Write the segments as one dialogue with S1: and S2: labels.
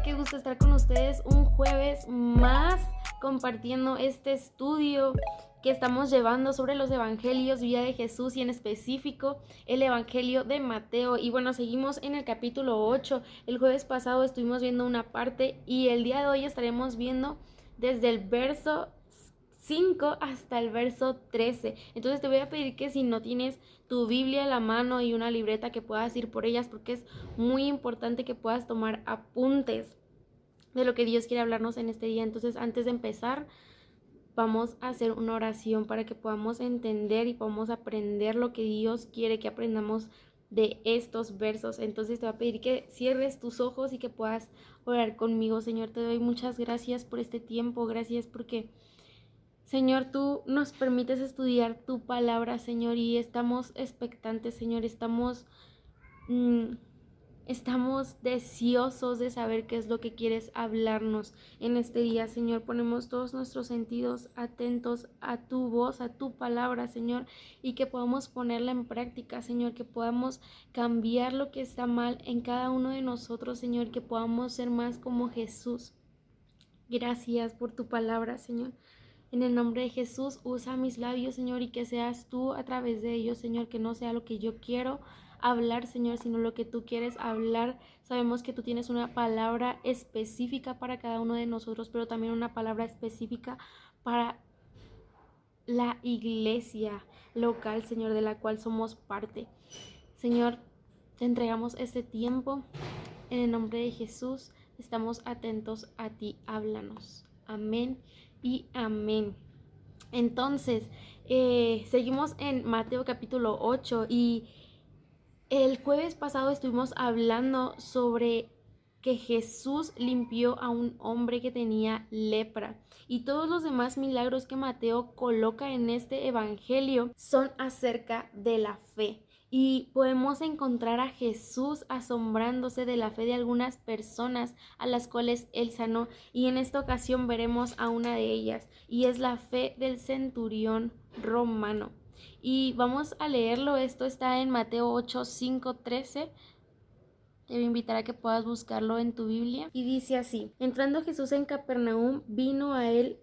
S1: qué gusto estar con ustedes un jueves más compartiendo este estudio que estamos llevando sobre los evangelios, vida de Jesús y en específico el evangelio de Mateo. Y bueno, seguimos en el capítulo 8. El jueves pasado estuvimos viendo una parte y el día de hoy estaremos viendo desde el verso 5 hasta el verso 13. Entonces te voy a pedir que si no tienes tu Biblia a la mano y una libreta, que puedas ir por ellas, porque es muy importante que puedas tomar apuntes de lo que Dios quiere hablarnos en este día. Entonces, antes de empezar, vamos a hacer una oración para que podamos entender y podamos aprender lo que Dios quiere que aprendamos de estos versos. Entonces te voy a pedir que cierres tus ojos y que puedas orar conmigo. Señor, te doy muchas gracias por este tiempo. Gracias porque, Señor, tú nos permites estudiar tu palabra, Señor, y estamos expectantes, Señor, estamos deseosos de saber qué es lo que quieres hablarnos en este día, Señor. Ponemos todos nuestros sentidos atentos a tu voz, a tu palabra, Señor, y que podamos ponerla en práctica, Señor, que podamos cambiar lo que está mal en cada uno de nosotros, Señor, que podamos ser más como Jesús. Gracias por tu palabra, Señor. En el nombre de Jesús, usa mis labios, Señor, y que seas tú a través de ellos, Señor, que no sea lo que yo quiero hablar, Señor, sino lo que tú quieres hablar. Sabemos que tú tienes una palabra específica para cada uno de nosotros, pero también una palabra específica para la iglesia local, Señor, de la cual somos parte. Señor, te entregamos este tiempo. En el nombre de Jesús, estamos atentos a ti. Háblanos. Amén y amén. Entonces, seguimos en Mateo capítulo 8 y el jueves pasado estuvimos hablando sobre que Jesús limpió a un hombre que tenía lepra, y todos los demás milagros que Mateo coloca en este evangelio son acerca de la fe. Y podemos encontrar a Jesús asombrándose de la fe de algunas personas a las cuales él sanó, y en esta ocasión veremos a una de ellas, y es la fe del centurión romano. Y vamos a leerlo. Esto está en Mateo 8, 5, 13. Te voy a invitar a que puedas buscarlo en tu Biblia. Y dice así: entrando Jesús en Capernaum, vino a él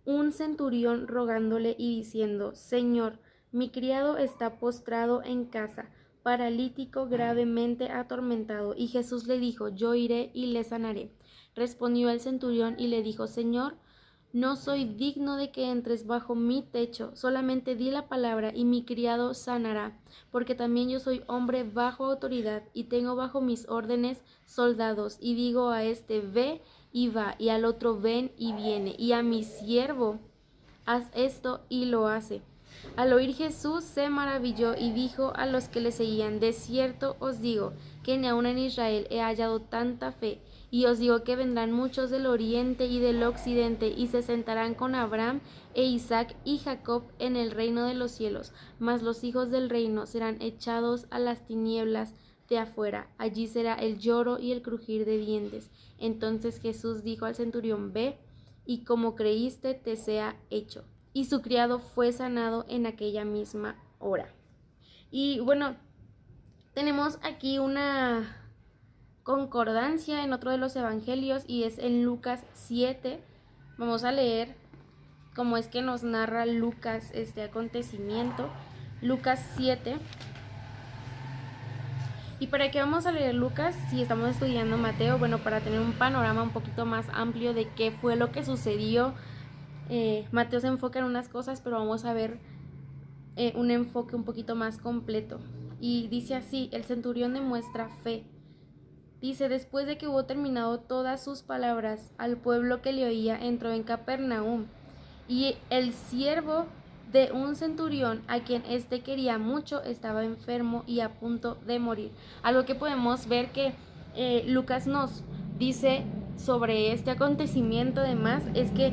S1: un centurión rogándole y diciendo: Señor, mi criado está postrado en casa, paralítico, gravemente atormentado. Y Jesús le dijo: yo iré y le sanaré. Respondió el centurión y le dijo: Señor, no soy digno de que entres bajo mi techo, solamente di la palabra y mi criado sanará, porque también yo soy hombre bajo autoridad y tengo bajo mis órdenes soldados, y digo a este: ve y va, y al otro: ven y viene, y a mi siervo: haz esto, y lo hace. Al oír Jesús se maravilló y dijo a los que le seguían: de cierto os digo que ni aun en Israel he hallado tanta fe. Y os digo que vendrán muchos del oriente y del occidente y se sentarán con Abraham e Isaac y Jacob en el reino de los cielos, mas los hijos del reino serán echados a las tinieblas de afuera. Allí será el lloro y el crujir de dientes. Entonces Jesús dijo al centurión: ve, y como creíste te sea hecho. Y su criado fue sanado en aquella misma hora. Y bueno, tenemos aquí una concordancia en otro de los evangelios, y es en Lucas 7. Vamos a leer cómo es que nos narra Lucas este acontecimiento. Lucas 7. ¿Y para qué vamos a leer Lucas si estamos estudiando Mateo? Bueno, para tener un panorama un poquito más amplio de qué fue lo que sucedió. Mateo se enfoca en unas cosas, pero vamos a ver un enfoque un poquito más completo. Y dice así: el centurión demuestra fe. Dice: después de que hubo terminado todas sus palabras al pueblo que le oía, entró en Capernaum, y el siervo de un centurión, a quien éste quería mucho, estaba enfermo y a punto de morir. Algo que podemos ver que Lucas nos dice sobre este acontecimiento además es que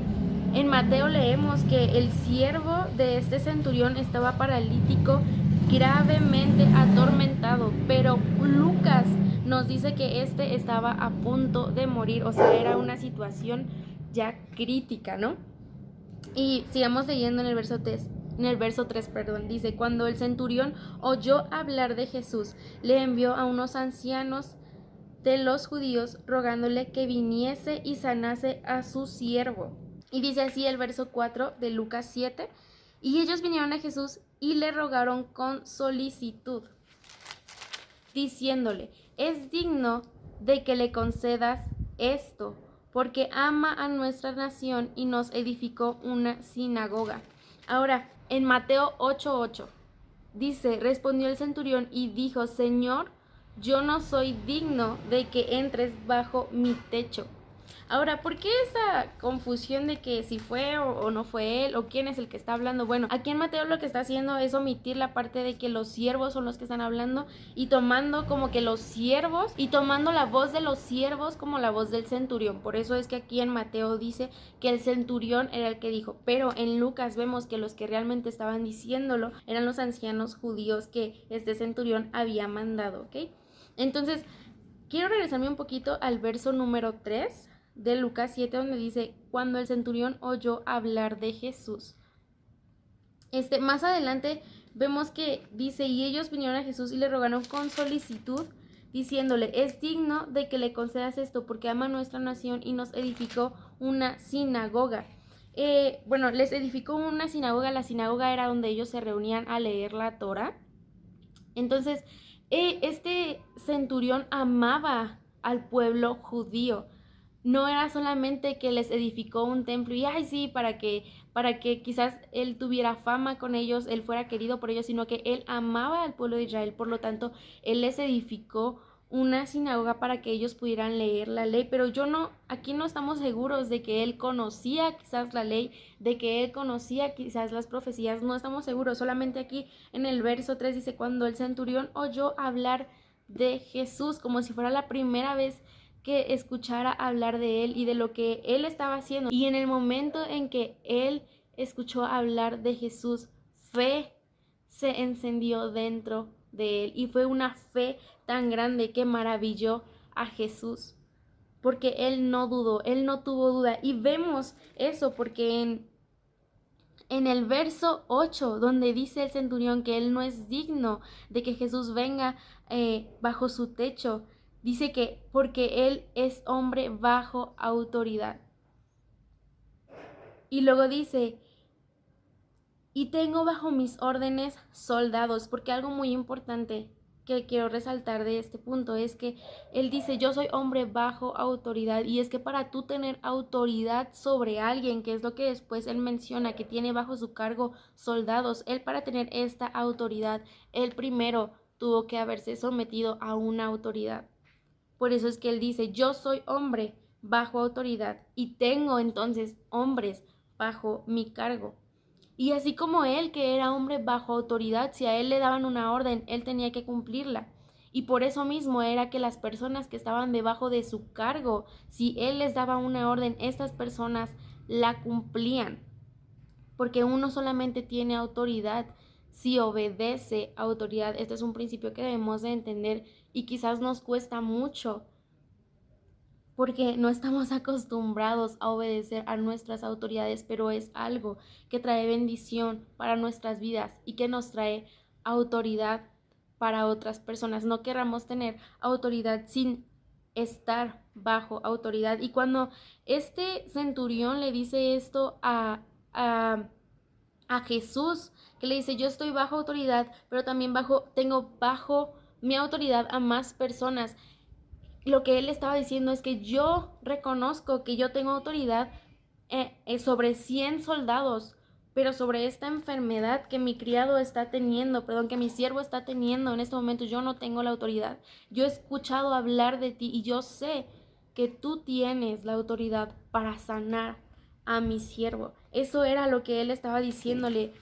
S1: en Mateo leemos que el siervo de este centurión estaba paralítico, gravemente atormentado, pero Lucas nos dice que este estaba a punto de morir, o sea, era una situación ya crítica, ¿no? Y sigamos leyendo en el verso 3. Dice: cuando el centurión oyó hablar de Jesús, le envió a unos ancianos de los judíos, rogándole que viniese y sanase a su siervo. Y dice así el verso 4 de Lucas 7, y ellos vinieron a Jesús y le rogaron con solicitud, diciéndole, es digno de que le concedas esto, porque ama a nuestra nación y nos edificó una sinagoga. Ahora, en Mateo 8:8, dice, respondió el centurión y dijo, Señor, yo no soy digno de que entres bajo mi techo. Ahora, ¿por qué esa confusión de que si fue o no fue él o quién es el que está hablando? Bueno, aquí en Mateo lo que está haciendo es omitir la parte de que los siervos son los que están hablando y tomando como que los siervos y tomando la voz de los siervos como la voz del centurión. Por eso es que aquí en Mateo dice que el centurión era el que dijo, pero en Lucas vemos que los que realmente estaban diciéndolo eran los ancianos judíos que este centurión había mandado, ¿ok? Entonces, quiero regresarme un poquito al verso número 3 de Lucas 7, donde dice, cuando el centurión oyó hablar de Jesús. Más adelante vemos que dice, y ellos vinieron a Jesús y le rogaron con solicitud, diciéndole, es digno de que le concedas esto, porque ama nuestra nación y nos edificó una sinagoga. Bueno, les edificó una sinagoga. La sinagoga era donde ellos se reunían a leer la Torá. Entonces, este centurión amaba al pueblo judío. No era solamente que les edificó un templo y ay sí, para que quizás él tuviera fama con ellos, él fuera querido por ellos, sino que él amaba al pueblo de Israel. Por lo tanto, él les edificó una sinagoga para que ellos pudieran leer la ley, pero aquí no estamos seguros de que él conocía quizás la ley, de que él conocía quizás las profecías, no estamos seguros. Solamente aquí en el verso 3 dice, cuando el centurión oyó hablar de Jesús, como si fuera la primera vez que escuchara hablar de él y de lo que él estaba haciendo. Y en el momento en que él escuchó hablar de Jesús, fe se encendió dentro de él y fue una fe tan grande que maravilló a Jesús, porque él no dudó, él no tuvo duda. Y vemos eso porque en el verso 8, donde dice el centurión que él no es digno de que Jesús venga bajo su techo, dice que porque él es hombre bajo autoridad. Y luego dice, y tengo bajo mis órdenes soldados, porque algo muy importante que quiero resaltar de este punto es que él dice, yo soy hombre bajo autoridad, y es que para tú tener autoridad sobre alguien, que es lo que después él menciona, que tiene bajo su cargo soldados, él para tener esta autoridad, él primero tuvo que haberse sometido a una autoridad. Por eso es que él dice, yo soy hombre bajo autoridad y tengo entonces hombres bajo mi cargo. Y así como él, que era hombre bajo autoridad, si a él le daban una orden, él tenía que cumplirla. Y por eso mismo era que las personas que estaban debajo de su cargo, si él les daba una orden, estas personas la cumplían. Porque uno solamente tiene autoridad si obedece a autoridad. Este es un principio que debemos de entender y quizás nos cuesta mucho porque no estamos acostumbrados a obedecer a nuestras autoridades, pero es algo que trae bendición para nuestras vidas y que nos trae autoridad para otras personas. No querramos tener autoridad sin estar bajo autoridad. Y cuando este centurión le dice esto a Jesús, que le dice, yo estoy bajo autoridad, pero también tengo bajo mi autoridad a más personas, lo que él estaba diciendo es que yo reconozco que yo tengo autoridad sobre 100 soldados, pero sobre esta enfermedad que mi criado está teniendo, que mi siervo está teniendo en este momento, yo no tengo la autoridad. Yo he escuchado hablar de ti y yo sé que tú tienes la autoridad para sanar a mi siervo. Eso era lo que él estaba diciéndole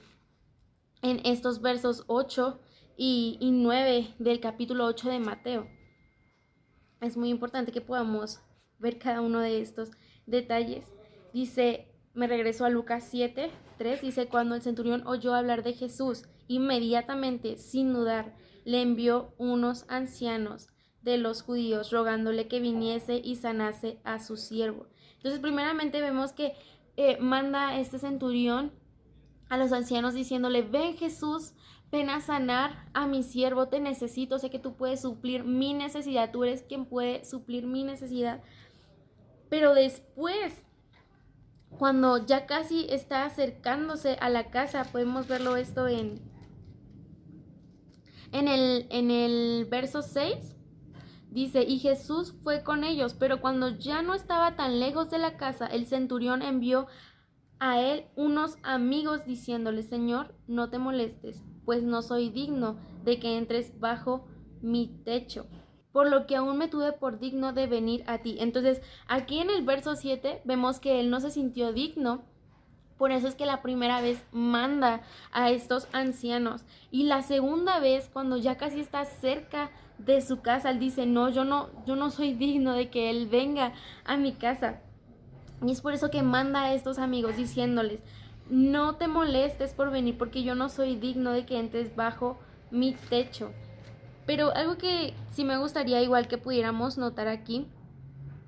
S1: en estos versos 8 y 9 del capítulo 8 de Mateo. Es muy importante que podamos ver cada uno de estos detalles. Dice, me regreso a Lucas 7, 3, dice, cuando el centurión oyó hablar de Jesús, inmediatamente, sin dudar, le envió unos ancianos de los judíos, rogándole que viniese y sanase a su siervo. Entonces, primeramente vemos que manda este centurión a los ancianos diciéndole: ven Jesús, ven a sanar a mi siervo, te necesito, sé que tú puedes suplir mi necesidad, tú eres quien puede suplir mi necesidad. Pero después, cuando ya casi está acercándose a la casa, podemos verlo esto en el verso 6, dice: y Jesús fue con ellos, pero cuando ya no estaba tan lejos de la casa, el centurión envió a él unos amigos diciéndole: Señor, no te molestes, pues no soy digno de que entres bajo mi techo, por lo que aún me tuve por digno de venir a ti. Entonces, aquí en el verso 7 vemos que él no se sintió digno. Por eso es que la primera vez manda a estos ancianos. Y la segunda vez, cuando ya casi está cerca de su casa, él dice: no, yo no soy digno de que él venga a mi casa. Y es por eso que manda a estos amigos diciéndoles: no te molestes por venir, porque yo no soy digno de que entres bajo mi techo. Pero algo que sí me gustaría igual que pudiéramos notar aquí,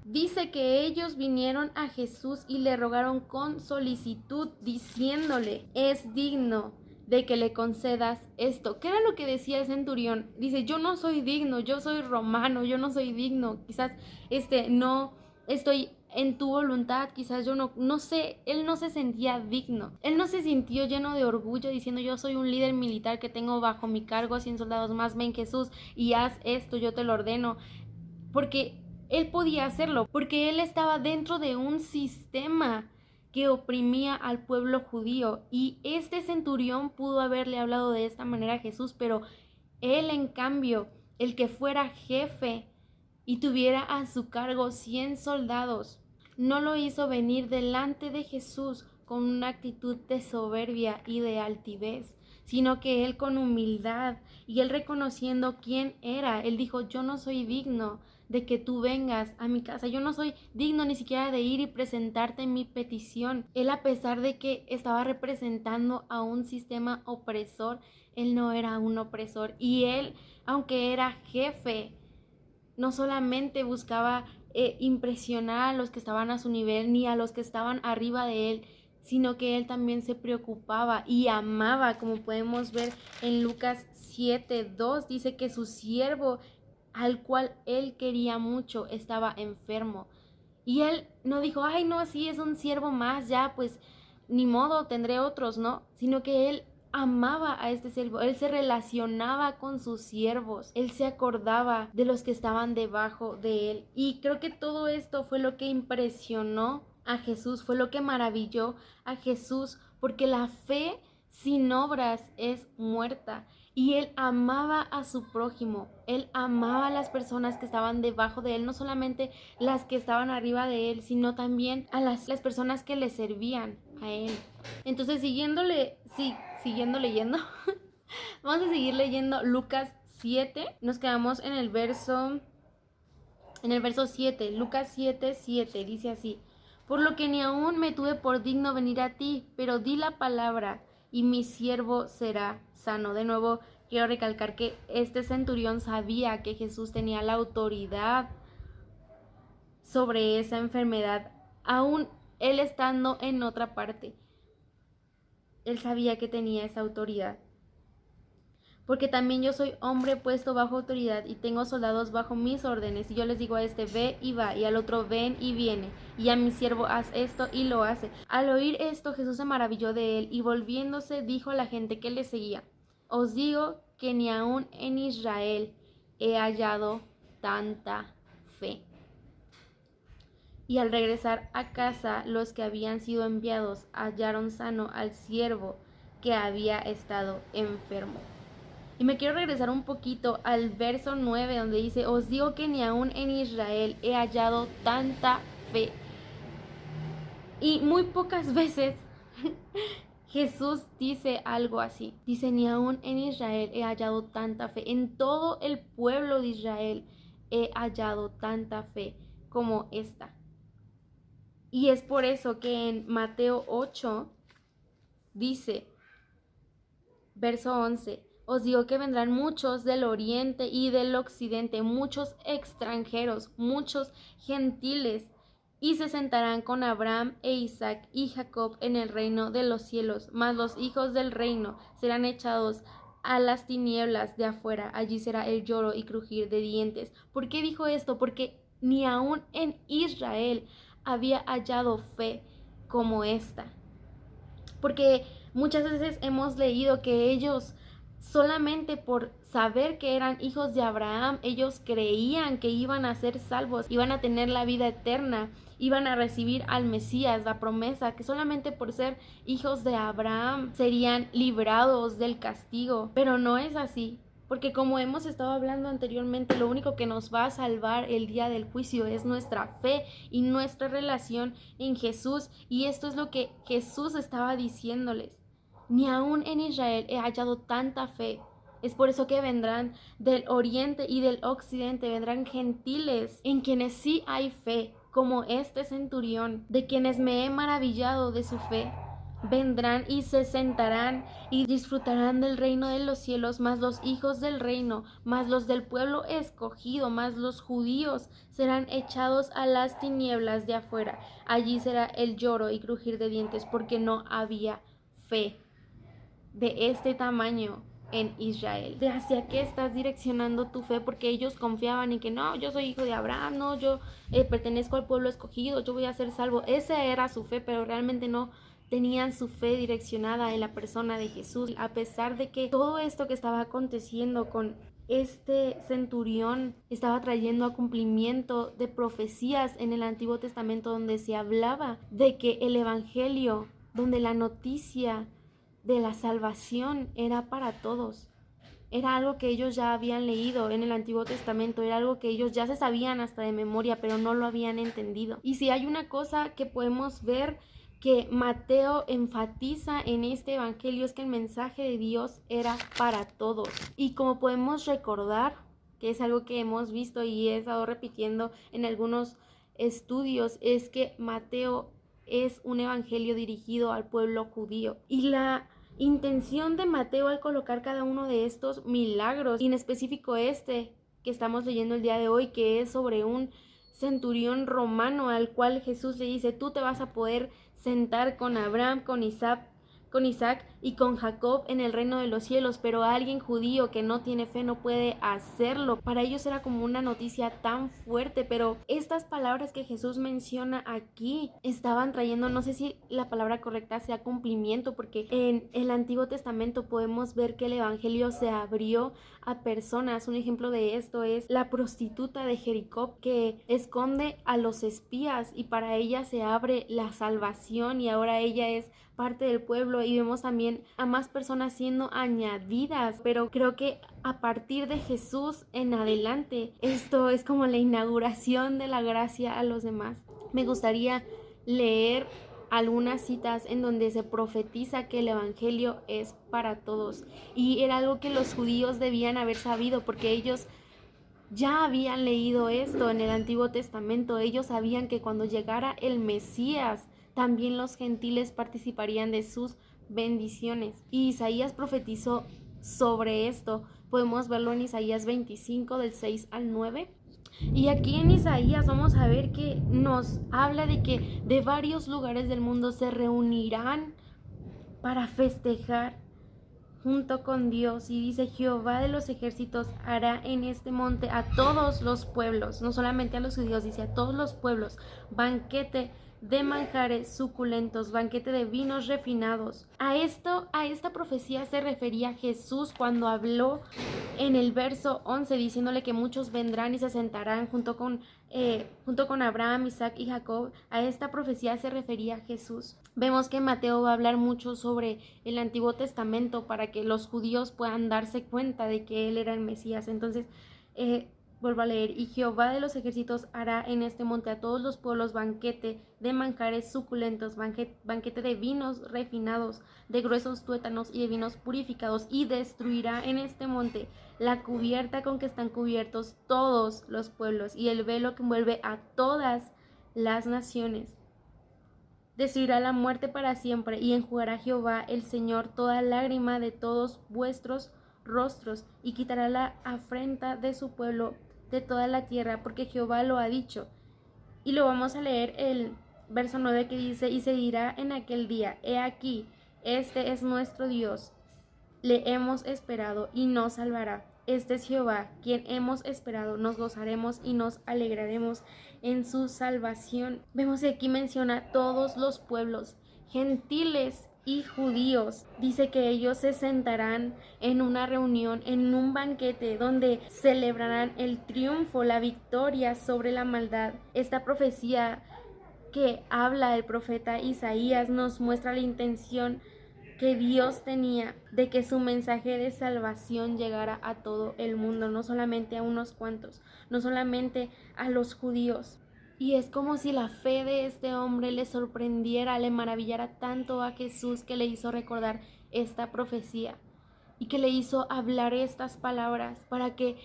S1: dice que ellos vinieron a Jesús y le rogaron con solicitud, diciéndole: es digno de que le concedas esto. ¿Qué era lo que decía el centurión? Dice: yo no soy digno, yo soy romano, yo no soy digno, quizás no estoy en tu voluntad, quizás yo no sé, él no se sentía digno, él no se sintió lleno de orgullo diciendo: yo soy un líder militar que tengo bajo mi cargo 100 soldados más, ven Jesús y haz esto, yo te lo ordeno, porque él podía hacerlo, porque él estaba dentro de un sistema que oprimía al pueblo judío, y este centurión pudo haberle hablado de esta manera a Jesús, pero él, en cambio, el que fuera jefe y tuviera a su cargo 100 soldados, no lo hizo venir delante de Jesús con una actitud de soberbia y de altivez, sino que él con humildad y él reconociendo quién era, él dijo: yo no soy digno de que tú vengas a mi casa, yo no soy digno ni siquiera de ir y presentarte mi petición. Él, a pesar de que estaba representando a un sistema opresor, él no era un opresor, y él, aunque era jefe, no solamente buscaba impresionar a los que estaban a su nivel ni a los que estaban arriba de él, sino que él también se preocupaba y amaba, como podemos ver en Lucas 7:2, dice que su siervo, al cual él quería mucho, estaba enfermo. Y él no dijo: ay, no, sí, es un siervo más, ya, pues ni modo, tendré otros, ¿no? Sino que él amaba a este siervo, él se relacionaba con sus siervos, él se acordaba de los que estaban debajo de él. Y creo que todo esto fue lo que impresionó a Jesús, fue lo que maravilló a Jesús, porque la fe sin obras es muerta. Y él amaba a su prójimo, él amaba a las personas que estaban debajo de él, no solamente las que estaban arriba de él, sino también a las personas que le servían a él. Entonces, siguiendo leyendo, vamos a seguir leyendo Lucas 7, nos quedamos en el verso 7, Lucas 7:7, dice así: por lo que ni aún me tuve por digno venir a ti, pero di la palabra y mi siervo será sano. De nuevo, quiero recalcar que este centurión sabía que Jesús tenía la autoridad sobre esa enfermedad, aún él estando en otra parte. Él sabía que tenía esa autoridad. Porque también yo soy hombre puesto bajo autoridad y tengo soldados bajo mis órdenes, y yo les digo a este: ve y va, y al otro: ven y viene, y a mi siervo: haz esto, y lo hace. Al oír esto, Jesús se maravilló de él, y volviéndose dijo a la gente que le seguía: os digo que ni aún en Israel he hallado tanta fe. Y al regresar a casa, los que habían sido enviados hallaron sano al siervo que había estado enfermo. Y me quiero regresar un poquito al verso 9, donde dice: os digo que ni aún en Israel he hallado tanta fe. Y muy pocas veces Jesús dice algo así. Dice: ni aún en Israel he hallado tanta fe. En todo el pueblo de Israel he hallado tanta fe como esta. Y es por eso que en Mateo 8 dice, verso 11: os digo que vendrán muchos del oriente y del occidente, muchos extranjeros, muchos gentiles, y se sentarán con Abraham e Isaac y Jacob en el reino de los cielos, mas los hijos del reino serán echados a las tinieblas de afuera, allí será el lloro y crujir de dientes. ¿Por qué dijo esto? Porque ni aún en Israel había hallado fe como esta. Porque muchas veces hemos leído que ellos, solamente por saber que eran hijos de Abraham, ellos creían que iban a ser salvos, iban a tener la vida eterna, iban a recibir al Mesías, la promesa, que solamente por ser hijos de Abraham serían librados del castigo. Pero no es así. Porque como hemos estado hablando anteriormente, lo único que nos va a salvar el día del juicio es nuestra fe y nuestra relación en Jesús. Y esto es lo que Jesús estaba diciéndoles. Ni aún en Israel he hallado tanta fe. Es por eso que vendrán del oriente y del occidente, vendrán gentiles en quienes sí hay fe, como este centurión, de quienes me he maravillado de su fe. Vendrán y se sentarán y disfrutarán del reino de los cielos, más los hijos del reino, más los del pueblo escogido, más los judíos serán echados a las tinieblas de afuera. Allí será el lloro y crujir de dientes, porque no había fe de este tamaño en Israel. ¿De hacia qué estás direccionando tu fe? Porque ellos confiaban en que no, yo soy hijo de Abraham, no, yo pertenezco al pueblo escogido, yo voy a ser salvo. Esa era su fe, pero realmente no tenían su fe direccionada en la persona de Jesús. A pesar de que todo esto que estaba aconteciendo con este centurión estaba trayendo a cumplimiento de profecías en el Antiguo Testamento, donde se hablaba de que el evangelio, donde la noticia de la salvación era para todos. Era algo que ellos ya habían leído en el Antiguo Testamento, era algo que ellos ya se sabían hasta de memoria, pero no lo habían entendido. Y si hay una cosa que podemos ver que Mateo enfatiza en este evangelio, es que el mensaje de Dios era para todos. Y como podemos recordar, que es algo que hemos visto y he estado repitiendo en algunos estudios, es que Mateo es un evangelio dirigido al pueblo judío. Y la intención de Mateo al colocar cada uno de estos milagros, y en específico este que estamos leyendo el día de hoy, que es sobre un centurión romano al cual Jesús le dice: tú te vas a poder sentar con Abraham, con Isaac y con Jacob en el reino de los cielos, pero alguien judío que no tiene fe no puede hacerlo. Para ellos era como una noticia tan fuerte, pero estas palabras que Jesús menciona aquí estaban trayendo, no sé si la palabra correcta sea cumplimiento, porque en el Antiguo Testamento podemos ver que el evangelio se abrió a personas. Un ejemplo de esto es la prostituta de Jericó, que esconde a los espías y para ella se abre la salvación y ahora ella es parte del pueblo, y vemos también a más personas siendo añadidas. Pero creo que a partir de Jesús en adelante, esto es como la inauguración de la gracia a los demás. Me gustaría leer algunas citas en donde se profetiza que el evangelio es para todos, y era algo que los judíos debían haber sabido, porque ellos ya habían leído esto en el Antiguo Testamento. Ellos sabían que cuando llegara el Mesías, también los gentiles participarían de sus bendiciones. Y Isaías profetizó sobre esto. Podemos verlo en Isaías 25, del 6 al 9. Y aquí en Isaías vamos a ver que nos habla de que de varios lugares del mundo se reunirán para festejar junto con Dios. Y dice: Jehová de los ejércitos hará en este monte a todos los pueblos, no solamente a los judíos, dice a todos los pueblos, banquete de manjares suculentos, banquete de vinos refinados. A esta profecía se refería Jesús cuando habló en el verso 11, diciéndole que muchos vendrán y se sentarán junto con Abraham, Isaac y Jacob. A esta profecía se refería Jesús. Vemos que Mateo va a hablar mucho sobre el Antiguo Testamento para que los judíos puedan darse cuenta de que él era el Mesías. Entonces, vuelvo a leer: y Jehová de los ejércitos hará en este monte a todos los pueblos banquete de manjares suculentos, banquete de vinos refinados, de gruesos tuétanos y de vinos purificados, y destruirá en este monte la cubierta con que están cubiertos todos los pueblos y el velo que envuelve a todas las naciones. Destruirá la muerte para siempre, y enjugará Jehová el Señor toda lágrima de todos vuestros rostros, y quitará la afrenta de su pueblo de toda la tierra, porque Jehová lo ha dicho. Y lo vamos a leer el verso 9 que dice, y se dirá en aquel día, he aquí, este es nuestro Dios, le hemos esperado y nos salvará. Este es Jehová, quien hemos esperado, nos gozaremos y nos alegraremos en su salvación. Vemos que aquí menciona todos los pueblos, gentiles y judíos. Dice que ellos se sentarán en una reunión, en un banquete donde celebrarán el triunfo, la victoria sobre la maldad. Esta profecía que habla el profeta Isaías nos muestra la intención que Dios tenía de que su mensaje de salvación llegara a todo el mundo, no solamente a unos cuantos, no solamente a los judíos. Y es como si la fe de este hombre le sorprendiera, le maravillara tanto a Jesús, que le hizo recordar esta profecía y que le hizo hablar estas palabras para que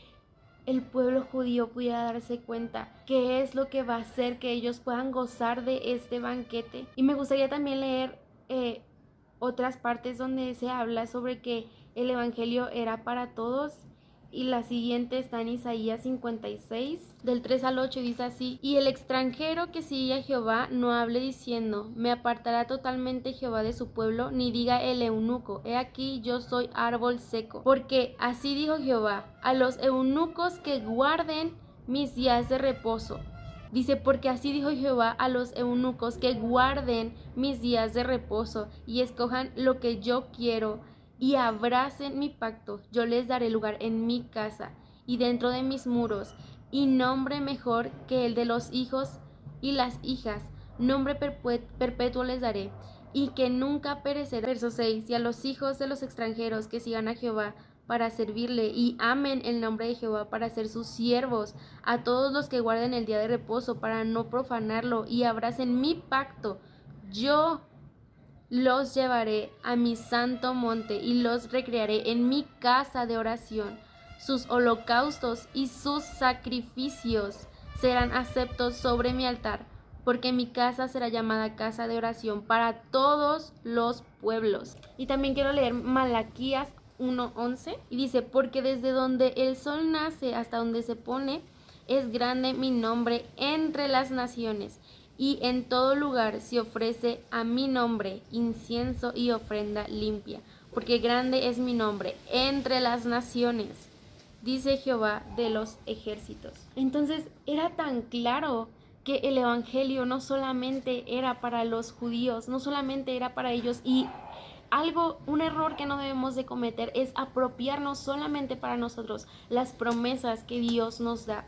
S1: el pueblo judío pudiera darse cuenta qué es lo que va a hacer que ellos puedan gozar de este banquete. Y me gustaría también leer otras partes donde se habla sobre que el evangelio era para todos, y la siguiente está en Isaías 56 del 3 al 8, dice así: y el extranjero que sigue a Jehová no hable diciendo, me apartará totalmente Jehová de su pueblo, ni diga el eunuco, he aquí yo soy árbol seco, porque así dijo Jehová, a los eunucos que guarden mis días de reposo. Dice, porque así dijo Jehová a los eunucos que guarden mis días de reposo y escojan lo que yo quiero y abracen mi pacto, yo les daré lugar en mi casa y dentro de mis muros, y nombre mejor que el de los hijos y las hijas, nombre perpetuo les daré, y que nunca perecerá. Verso 6, y a los hijos de los extranjeros que sigan a Jehová para servirle y amen el nombre de Jehová para ser sus siervos, a todos los que guarden el día de reposo para no profanarlo y abracen mi pacto, yo los llevaré a mi santo monte y los recrearé en mi casa de oración. Sus holocaustos y sus sacrificios serán aceptos sobre mi altar, porque mi casa será llamada casa de oración para todos los pueblos. Y también quiero leer Malaquías 1:11 y dice, porque desde donde el sol nace hasta donde se pone, es grande mi nombre entre las naciones, y en todo lugar se ofrece a mi nombre incienso y ofrenda limpia, porque grande es mi nombre entre las naciones, dice Jehová de los ejércitos. Entonces era tan claro que el evangelio no solamente era para los judíos, no solamente era para ellos, y un error que no debemos de cometer es apropiarnos solamente para nosotros las promesas que Dios nos da.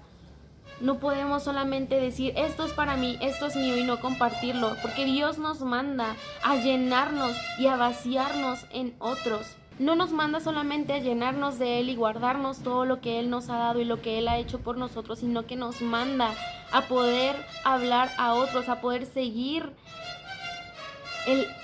S1: No podemos solamente decir, esto es para mí, esto es mío, y no compartirlo, porque Dios nos manda a llenarnos y a vaciarnos en otros. No nos manda solamente a llenarnos de Él y guardarnos todo lo que Él nos ha dado y lo que Él ha hecho por nosotros, sino que nos manda a poder hablar a otros, a poder seguir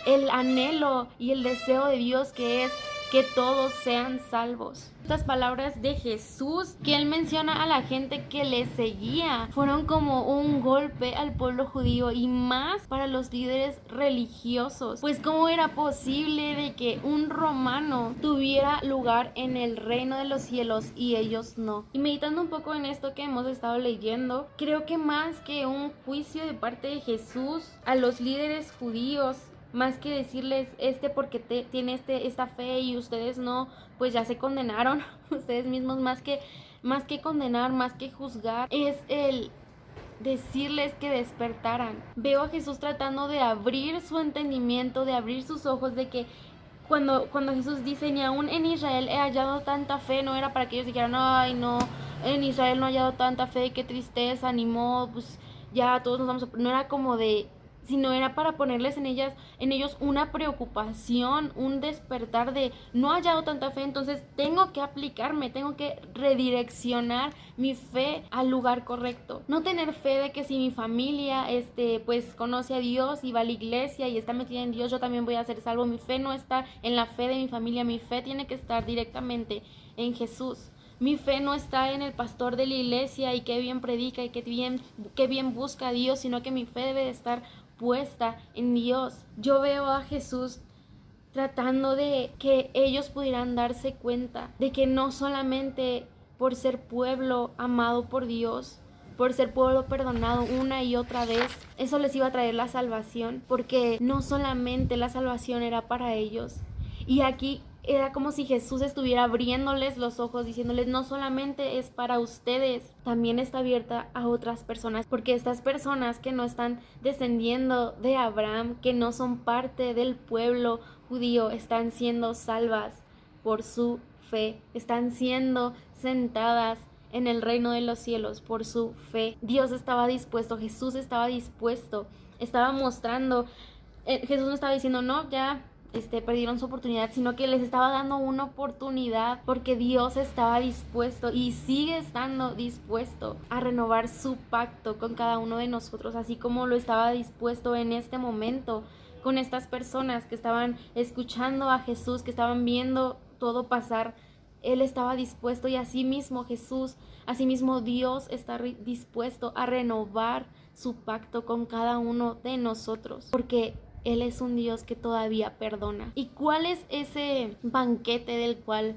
S1: el anhelo y el deseo de Dios, que es que todos sean salvos. Estas palabras de Jesús que Él menciona a la gente que le seguía fueron como un golpe al pueblo judío, y más para los líderes religiosos, pues cómo era posible de que un romano tuviera lugar en el reino de los cielos y ellos no. Y meditando un poco en esto que hemos estado leyendo, creo que más que un juicio de parte de Jesús a los líderes judíos, más que decirles porque tiene esta fe y ustedes no, pues ya se condenaron ustedes mismos, más que condenar, más que juzgar, es el decirles que despertaran. Veo a Jesús tratando de abrir su entendimiento, de abrir sus ojos, de que cuando Jesús dice, ni aún en Israel he hallado tanta fe, no era para que ellos dijeran, ay no, en Israel no he hallado tanta fe, qué tristeza, ni modo, pues ya todos nos vamos a... No era como de... sino era para ponerles en ellos una preocupación, un despertar de no he hallado tanta fe, entonces tengo que aplicarme, tengo que redireccionar mi fe al lugar correcto. No tener fe de que si mi familia pues conoce a Dios y va a la iglesia y está metida en Dios, yo también voy a ser salvo. Mi fe no está en la fe de mi familia, mi fe tiene que estar directamente en Jesús. Mi fe no está en el pastor de la iglesia y qué bien predica y qué bien busca a Dios, sino que mi fe debe de estar puesta en Dios. Yo veo a Jesús tratando de que ellos pudieran darse cuenta de que no solamente por ser pueblo amado por Dios, por ser pueblo perdonado una y otra vez. Eso les iba a traer la salvación, porque no solamente la salvación era para ellos. Y aquí era como si Jesús estuviera abriéndoles los ojos, diciéndoles, no solamente es para ustedes, también está abierta a otras personas, porque estas personas que no están descendiendo de Abraham, que no son parte del pueblo judío, están siendo salvas por su fe, están siendo sentadas en el reino de los cielos por su fe. Dios estaba dispuesto, Jesús estaba dispuesto, estaba mostrando, Jesús no estaba diciendo, no, ya perdieron su oportunidad, sino que les estaba dando una oportunidad, porque Dios estaba dispuesto y sigue estando dispuesto a renovar su pacto con cada uno de nosotros, así como lo estaba dispuesto en este momento con estas personas que estaban escuchando a Jesús, que estaban viendo todo pasar. Él estaba dispuesto, y así mismo Jesús, así mismo Dios está dispuesto a renovar su pacto con cada uno de nosotros, porque Él es un Dios que todavía perdona. ¿Y cuál es ese banquete del cual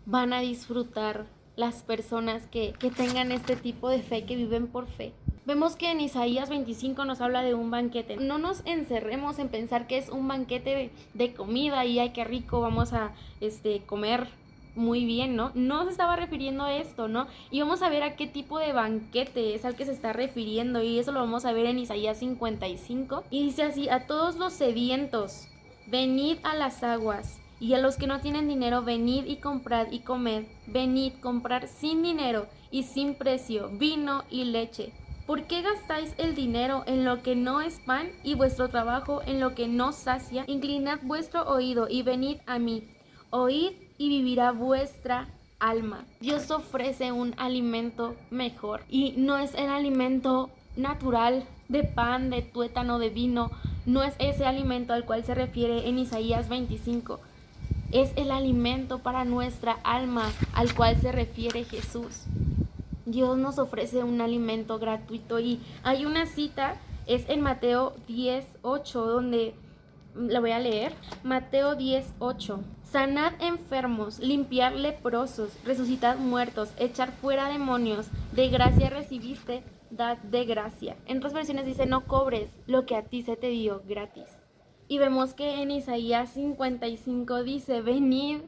S1: van a disfrutar las personas que tengan este tipo de fe, que viven por fe? Vemos que en Isaías 25 nos habla de un banquete. No nos encerremos en pensar que es un banquete de comida y ay, qué rico, vamos a comer muy bien, ¿no? No se estaba refiriendo a esto, ¿no? Y vamos a ver a qué tipo de banquete es al que se está refiriendo, y eso lo vamos a ver en Isaías 55. Y dice así: a todos los sedientos, venid a las aguas, y a los que no tienen dinero, venid y comprad y comed. Venid, comprar sin dinero y sin precio vino y leche. ¿Por qué gastáis el dinero en lo que no es pan, y vuestro trabajo en lo que no sacia? Inclinad vuestro oído y venid a mí. Oíd y vivirá vuestra alma. Dios ofrece un alimento mejor, y no es el alimento natural de pan, de tuétano, de vino. No es ese alimento al cual se refiere en Isaías 25. Es el alimento para nuestra alma al cual se refiere Jesús. Dios nos ofrece un alimento gratuito, y hay una cita, es en Mateo 10:8, donde la voy a leer. Mateo 10:8. Sanad enfermos, limpiad leprosos, resucitad muertos, echar fuera demonios. De gracia recibiste, dad de gracia. En otras versiones dice: no cobres lo que a ti se te dio gratis. Y vemos que en Isaías 55 dice: venid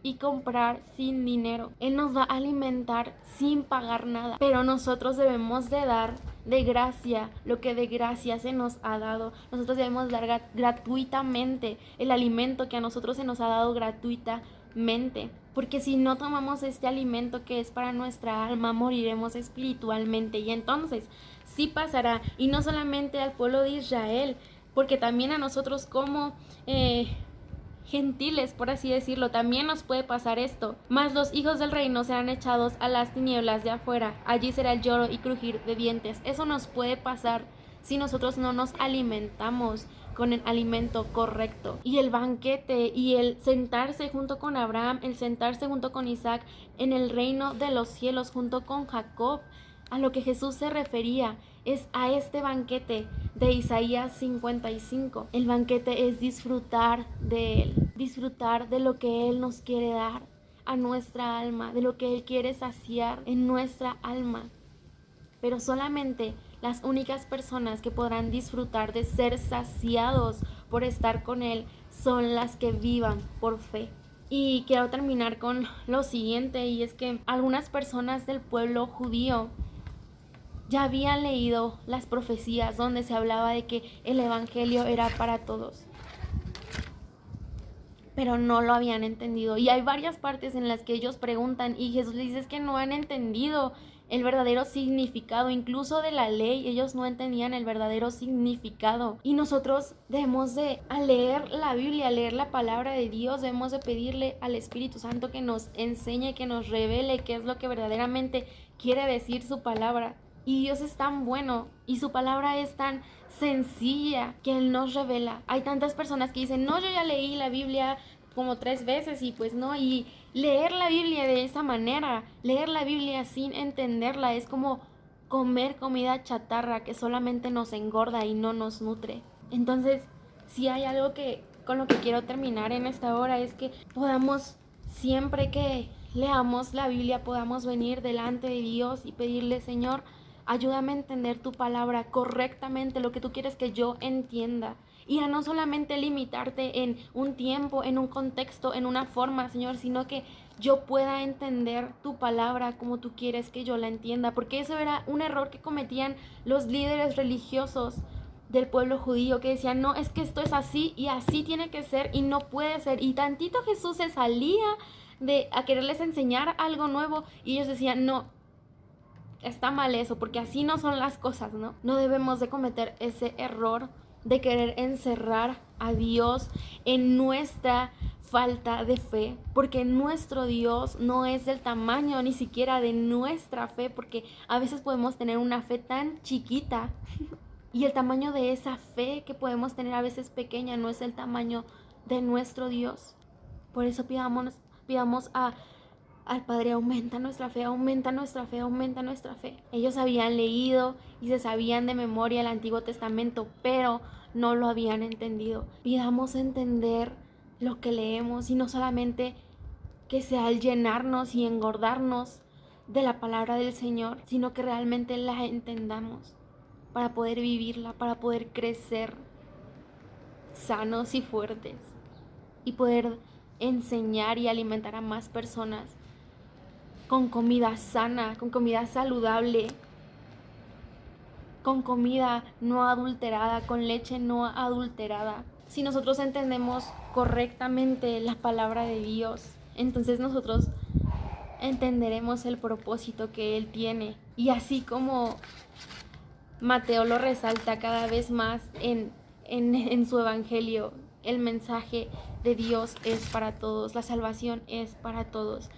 S1: y comprar sin dinero. Él nos va a alimentar sin pagar nada, pero nosotros debemos de dar de gracia lo que de gracia se nos ha dado. Nosotros debemos dar gratuitamente el alimento que a nosotros se nos ha dado gratuitamente, porque si no tomamos este alimento que es para nuestra alma, moriremos espiritualmente. Y entonces sí pasará, y no solamente al pueblo de Israel, porque también a nosotros como gentiles, por así decirlo, también nos puede pasar esto. Mas los hijos del reino serán echados a las tinieblas de afuera, allí será el lloro y crujir de dientes. Eso nos puede pasar si nosotros no nos alimentamos con el alimento correcto. Y el banquete y el sentarse junto con Abraham, el sentarse junto con Isaac en el reino de los cielos junto con Jacob, a lo que Jesús se refería es a este banquete de Isaías 55. El banquete es disfrutar de Él, disfrutar de lo que Él nos quiere dar a nuestra alma, de lo que Él quiere saciar en nuestra alma. Pero solamente las únicas personas que podrán disfrutar de ser saciados por estar con Él son las que vivan por fe. Y quiero terminar con lo siguiente, y es que algunas personas del pueblo judío ya habían leído las profecías donde se hablaba de que el evangelio era para todos, pero no lo habían entendido. Y hay varias partes en las que ellos preguntan, y Jesús les dice: es que no han entendido el verdadero significado, incluso de la ley. Ellos no entendían el verdadero significado. Y nosotros debemos de, al leer la Biblia, al leer la palabra de Dios, debemos de pedirle al Espíritu Santo que nos enseñe, que nos revele qué es lo que verdaderamente quiere decir su palabra. Y Dios es tan bueno y su palabra es tan sencilla que Él nos revela. Hay tantas personas que dicen: no, yo ya leí la Biblia como 3 veces, y pues no. Y leer la Biblia de esa manera, leer la Biblia sin entenderla, es como comer comida chatarra que solamente nos engorda y no nos nutre. Entonces, si hay algo con lo que quiero terminar en esta hora, es que podamos, siempre que leamos la Biblia, podamos venir delante de Dios y pedirle: Señor, Ayúdame a entender tu palabra correctamente, lo que tú quieres que yo entienda. Y a no solamente limitarte en un tiempo, en un contexto, en una forma, Señor, sino que yo pueda entender tu palabra como tú quieres que yo la entienda. Porque eso era un error que cometían los líderes religiosos del pueblo judío, que decían, no, es que esto es así y así tiene que ser y no puede ser. Y tantito Jesús se salía de a quererles enseñar algo nuevo y ellos decían, no, está mal eso, porque así no son las cosas, ¿no? No debemos de cometer ese error de querer encerrar a Dios en nuestra falta de fe, porque nuestro Dios no es del tamaño ni siquiera de nuestra fe, porque a veces podemos tener una fe tan chiquita y el tamaño de esa fe que podemos tener a veces pequeña no es el tamaño de nuestro Dios. Por eso pidamos al Padre, aumenta nuestra fe, aumenta nuestra fe, aumenta nuestra fe. Ellos habían leído y se sabían de memoria el Antiguo Testamento, pero no lo habían entendido. Pidamos entender lo que leemos y no solamente que sea al llenarnos y engordarnos de la palabra del Señor, sino que realmente la entendamos para poder vivirla, para poder crecer sanos y fuertes y poder enseñar y alimentar a más personas con comida sana, con comida saludable, con comida no adulterada, con leche no adulterada. Si nosotros entendemos correctamente la palabra de Dios, entonces nosotros entenderemos el propósito que Él tiene. Y así como Mateo lo resalta cada vez más en su evangelio, el mensaje de Dios es para todos, la salvación es para todos.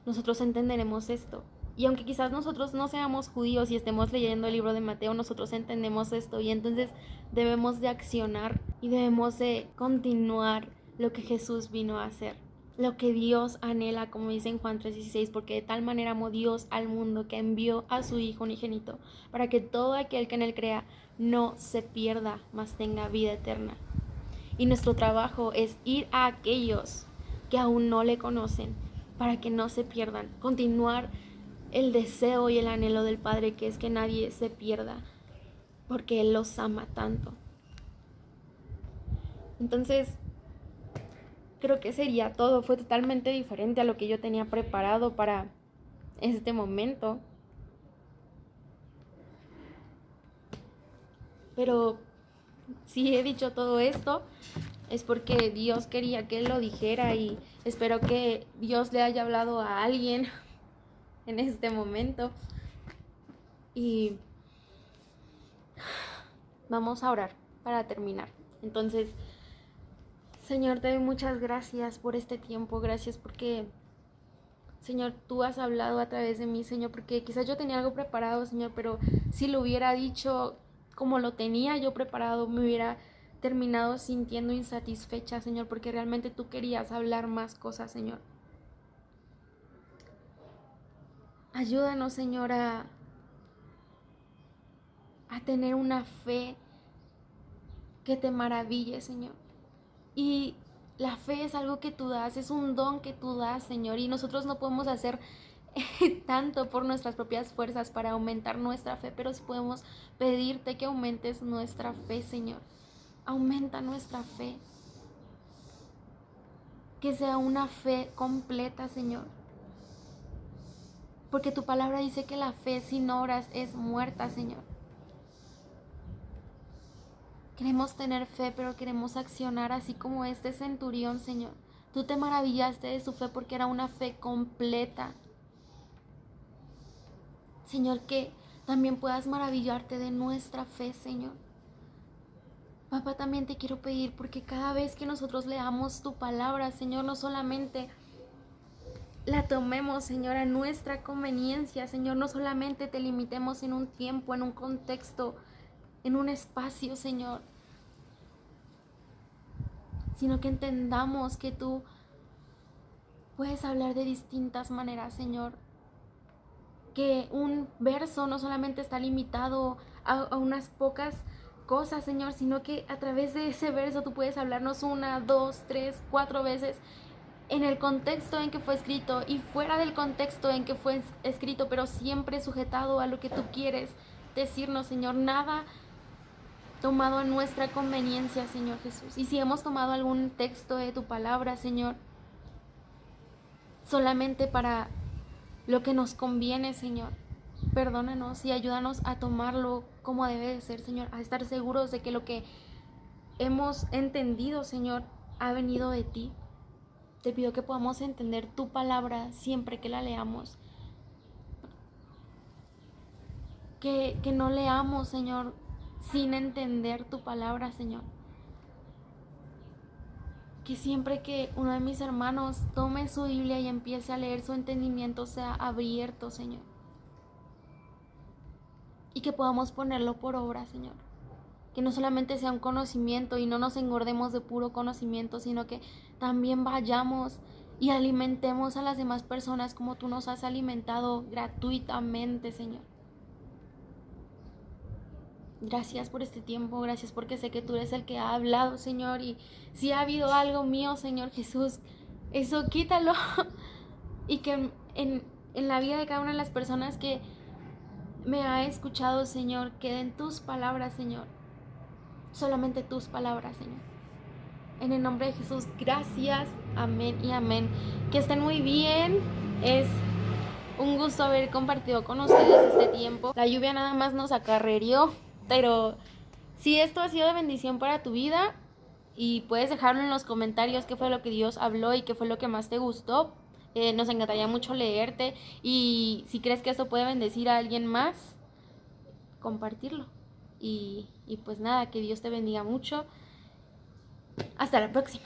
S1: Nosotros entenderemos esto. Y aunque quizás nosotros no seamos judíos y estemos leyendo el libro de Mateo, nosotros entendemos esto y entonces debemos de accionar y debemos de continuar lo que Jesús vino a hacer. Lo que Dios anhela, como dice en Juan 3:16, porque de tal manera amó Dios al mundo que envió a su Hijo unigénito, para que todo aquel que en él crea no se pierda, mas tenga vida eterna. Y nuestro trabajo es ir a aquellos que aún no le conocen, para que no se pierdan, continuar el deseo y el anhelo del Padre, que es que nadie se pierda, porque Él los ama tanto. Entonces, creo que sería todo. Fue totalmente diferente a lo que yo tenía preparado para este momento. Pero si he dicho todo esto, es porque Dios quería que lo dijera y espero que Dios le haya hablado a alguien en este momento. Y vamos a orar para terminar. Entonces, Señor, te doy muchas gracias por este tiempo. Gracias porque, Señor, tú has hablado a través de mí, Señor, porque quizás yo tenía algo preparado, Señor, pero si lo hubiera dicho como lo tenía yo preparado, me hubiera terminado sintiendo insatisfecha, Señor, porque realmente tú querías hablar más cosas, Señor. Ayúdanos, Señor, a tener una fe que te maraville, Señor. Y la fe es algo que tú das, es un don que tú das, Señor, y nosotros no podemos hacer tanto por nuestras propias fuerzas para aumentar nuestra fe, pero sí podemos pedirte que aumentes nuestra fe, Señor. Aumenta nuestra fe. Que sea una fe completa, Señor. Porque tu palabra dice que la fe sin obras es muerta, Señor. Queremos tener fe, pero queremos accionar así como este centurión, Señor. Tú te maravillaste de su fe porque era una fe completa. Señor, que también puedas maravillarte de nuestra fe, Señor. Papá, también te quiero pedir porque cada vez que nosotros leamos tu palabra, Señor, no solamente la tomemos, Señor, a nuestra conveniencia, Señor, no solamente te limitemos en un tiempo, en un contexto, en un espacio, Señor, sino que entendamos que tú puedes hablar de distintas maneras, Señor. Que un verso no solamente está limitado a unas pocas cosas, Señor, sino que a través de ese verso tú puedes hablarnos 1, 2, 3, 4 veces en el contexto en que fue escrito y fuera del contexto en que fue escrito, pero siempre sujetado a lo que tú quieres decirnos, Señor. Nada tomado a nuestra conveniencia, Señor Jesús. Y si hemos tomado algún texto de tu palabra, Señor, solamente para lo que nos conviene, Señor, perdónanos y ayúdanos a tomarlo como debe de ser, Señor, a estar seguros de que lo que hemos entendido, Señor, ha venido de ti. Te pido que podamos entender tu palabra siempre que la leamos. Que no leamos, Señor, sin entender tu palabra, Señor. Que siempre que uno de mis hermanos tome su Biblia y empiece a leer, su entendimiento sea abierto, Señor. Y que podamos ponerlo por obra, Señor. Que no solamente sea un conocimiento y no nos engordemos de puro conocimiento, sino que también vayamos y alimentemos a las demás personas como tú nos has alimentado gratuitamente, Señor. Gracias por este tiempo, gracias porque sé que tú eres el que ha hablado, Señor, y si ha habido algo mío, Señor Jesús, eso quítalo. Y que en la vida de cada una de las personas que me ha escuchado, Señor, queden tus palabras, Señor. Solamente tus palabras, Señor. En el nombre de Jesús, gracias, amén y amén. Que estén muy bien. Es un gusto haber compartido con ustedes este tiempo. La lluvia nada más nos acarreó, pero si esto ha sido de bendición para tu vida, y puedes dejarlo en los comentarios qué fue lo que Dios habló y qué fue lo que más te gustó. Nos encantaría mucho leerte, y si crees que esto puede bendecir a alguien más, compartirlo. Y pues nada, que Dios te bendiga mucho. Hasta la próxima.